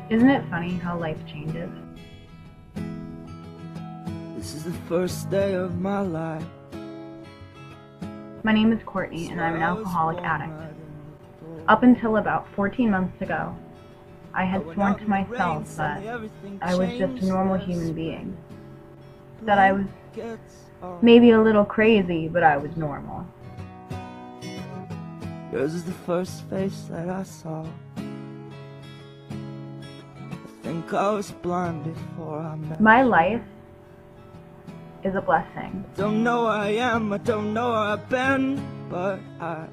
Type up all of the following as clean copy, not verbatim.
Isn't it funny how life changes? This is the first day of my life. My name is Courtney and I'm an alcoholic addict. Up until about 14 months ago, I had sworn to myself that I was just a normal human being. That I was maybe a little crazy, but I was normal. Yours is the first face that I saw. I think I was blind before I met. My life is a blessing. Don't know where I am, I don't know where I've been, but I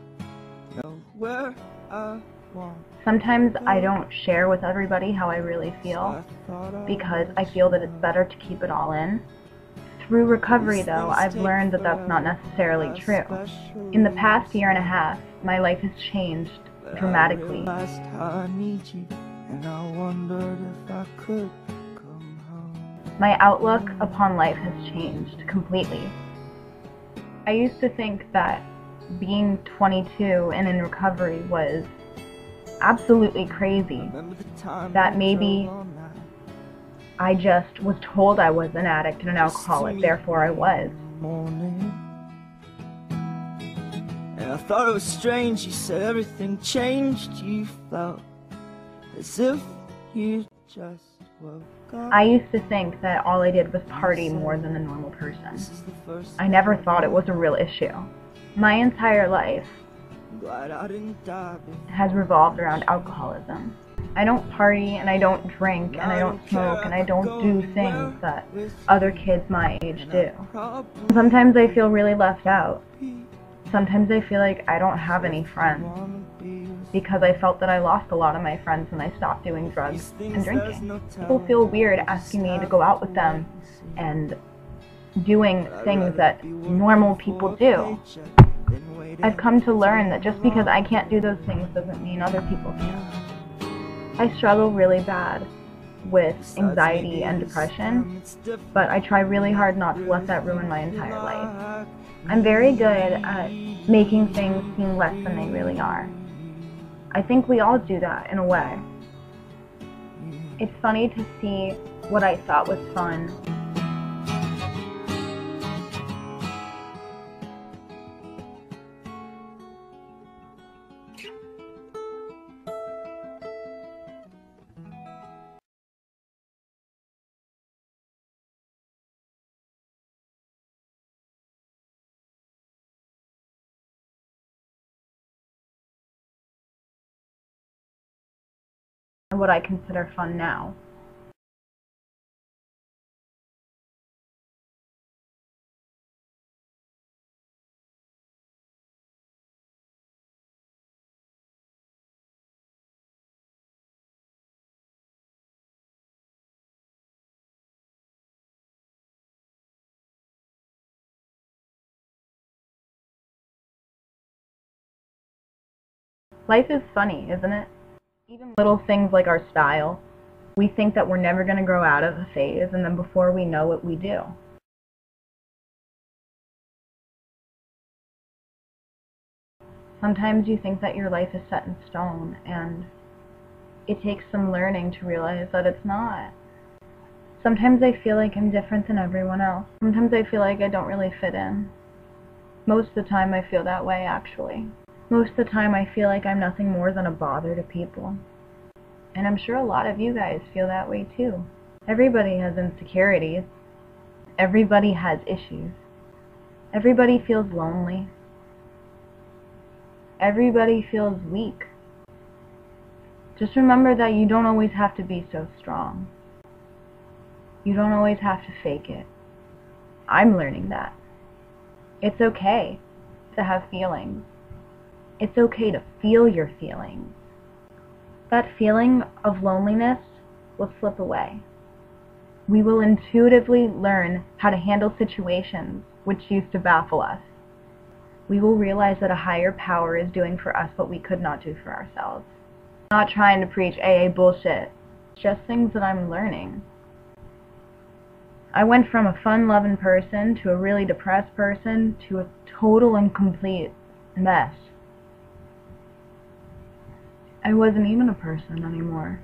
know where I want. Sometimes I don't share with everybody how I really feel because I feel that it's better to keep it all in. Through recovery, though, I've learned that that's not necessarily true. In the past year and a half, my life has changed dramatically. My outlook upon life has changed completely. I used to think that being 22 and in recovery was absolutely crazy, that maybe I just was told I was an addict and an alcoholic, therefore I was. And I thought it was strange, you said everything changed, you felt as if you just woke up. I used to think that all I did was party more than a normal person. I never thought it was a real issue. My entire life has revolved around alcoholism. I don't party, and I don't drink, and I don't smoke, and I don't do things that other kids my age do. Sometimes I feel really left out. Sometimes I feel like I don't have any friends because I felt that I lost a lot of my friends when I stopped doing drugs and drinking. People feel weird asking me to go out with them and doing things that normal people do. I've come to learn that just because I can't do those things doesn't mean other people can. I struggle really bad with anxiety and depression, but I try really hard not to let that ruin my entire life. I'm very good at making things seem less than they really are. I think we all do that in a way. It's funny to see what I thought was fun and what I consider fun now. Life is funny, isn't it? Even little things like our style. We think that we're never going to grow out of a phase, and then before we know it, we do. Sometimes you think that your life is set in stone, and it takes some learning to realize that it's not. Sometimes I feel like I'm different than everyone else. Sometimes I feel like I don't really fit in. Most of the time I feel that way, actually. Most of the time I feel like I'm nothing more than a bother to people. And I'm sure a lot of you guys feel that way too. Everybody has insecurities. Everybody has issues. Everybody feels lonely. Everybody feels weak. Just remember that you don't always have to be so strong. You don't always have to fake it. I'm learning that. It's okay to have feelings. It's okay to feel your feelings. That feeling of loneliness will slip away. We will intuitively learn how to handle situations which used to baffle us. We will realize that a higher power is doing for us what we could not do for ourselves. I'm not trying to preach AA bullshit. It's just things that I'm learning. I went from a fun-loving person to a really depressed person to a total and complete mess. I wasn't even a person anymore.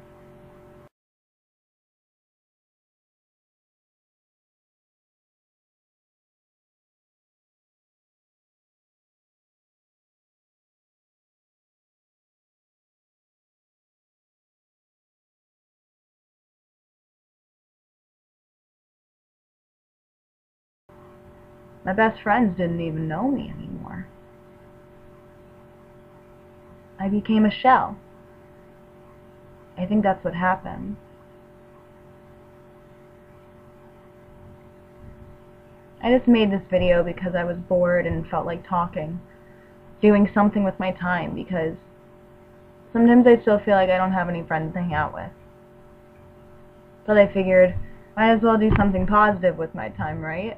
My best friends didn't even know me anymore. I became a shell. I think that's what happened. I just made this video because I was bored and felt like talking, doing something with my time, because sometimes I still feel like I don't have any friends to hang out with. But I figured, might as well do something positive with my time, right?